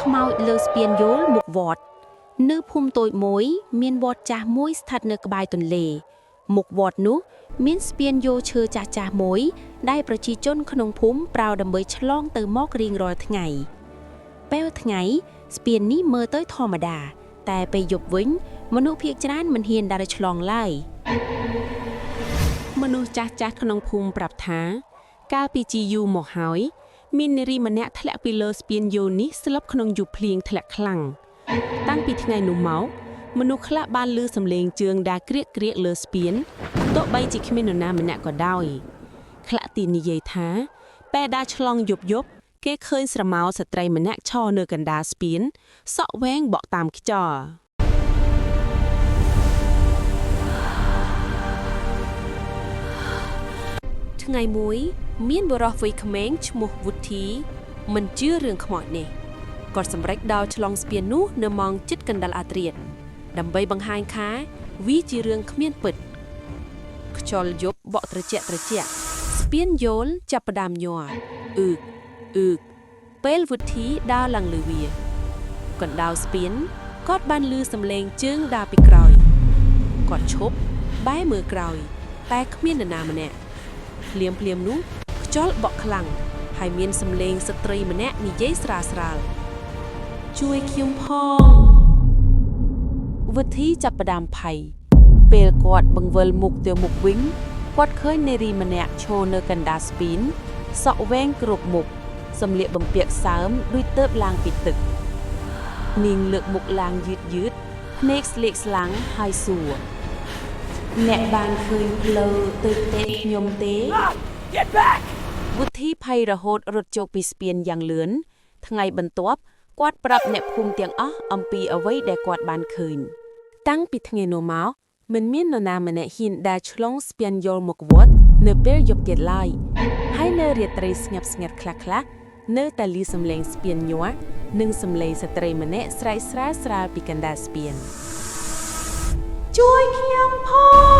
ខ្មោចលើស្ពានយល់មុខវត្តនៅភូមិតូចមួយមានវត្តចាស់មួយស្ថិតនៅក្បែរទន្លេមុខវត្តនោះមានស្ពានយល់ឈើចាស់ៗមួយដែលប្រជាជនក្នុងភូមិប្រើដើម្បីឆ្លងទៅមករៀងរាល់ថ្ងៃពេលថ្ងៃស្ពាននេះមើលទៅធម្មតាតែពេលយប់វិញមនុស្សភាគច្រើនមិនហ៊ានដើរឆ្លងឡើយមនុស្សចាស់ៗក្នុងភូមិប្រាប់ថាកាលពីជាយូរមកហើយមាននារីម្នាក់ធ្លាក់ពីលើស្ពានយល់នេះស្លាប់ក្នុងយប់ភ្លៀងធ្លាក់ខ្លាំងតាំងពីថ្ងៃនោះមកមនុស្សខ្លះបានឮសំឡេងជើងដើរក្រៀកៗលើស្ពានទោះបីជាគ្មាននរណាម្នាក់ក៏ដោយខ្លះទីនិយាយថាពេលដើរឆ្លងយប់គេឃើញស្រមោលស្ត្រីម្នាក់ឈរនៅកណ្ដាលស្ពានសក់វែងបក់តាមខ្យល់ថ្ងៃមួយមានបុរសវ័យក្មេងឈ្មោះវុធីមិនជឿរឿងខ្មោចនេះគាត់សម្រេចដើរឆ្លងស្ពាននោះនៅម៉ោងជិតកណ្ដាលអាធ្រាត្រដើម្បីបង្ហាញថាវាជារឿងគ្មានពិតខ្យល់យប់បក់ត្រជាក់ស្ពានយល់ចាប់ផ្ដើមញ័រអឺកពេលវុធីដើរឡើងលើវាកណ្ដាលស្ពានគាត់បានឮសំឡេងជើងដើរពីក្រោយគាត់ឈប់បែរមើលក្រោយតែគ្មាននរណាម្នាក់ភ្លាមនោះខ្យល់បក់ខ្លាំងហើយមានសំឡេងស្ត្រីម្នាក់និយាយស្រាលជួយខ្ញុំផងវុធីចាប់ផ្ដើមភ័យពេលគាត់បង្វិលមុខទៅមុខវិញគាត់ឃើញនារីម្នាក់ឈរនៅកណ្ដាលស្ពានសក់វែងគ្រប់មុខសម្លៀកបំពាក់សើមដូចទើបឡើងពីទឹកនាងលើកមុខឡើងយឺតភ្នែកស្លេកស្លាំងហើយសួរអ្នកបានឃើញផ្លូវទៅផ្ទះខ្ញុំទេវុធីភ័យរហូតរត់ចូលពីស្ពានយ៉ាងលឿនថ្ងៃបន្ទាប់គាត់ប្រាប់អ្នកភូមិទាំងអស់អំពីអ្វីដែលគាត់បានឃើញតាំងពីថ្ងៃនោះមកមិនមាននរណាម្នាក់ហ៊ានដើរឆ្លងស្ពានយល់មុខវត្តនៅពេលយប់ទៀតឡើយហើយនៅរាត្រីស្ងាត់ខ្លះនៅតែឮសំឡេងស្ពានញ័រនិងសំឡេងស្ត្រីម្នាក់ស្រែកស្រាលពីកណ្ដាលស្ពានជួយខ្ញុំផង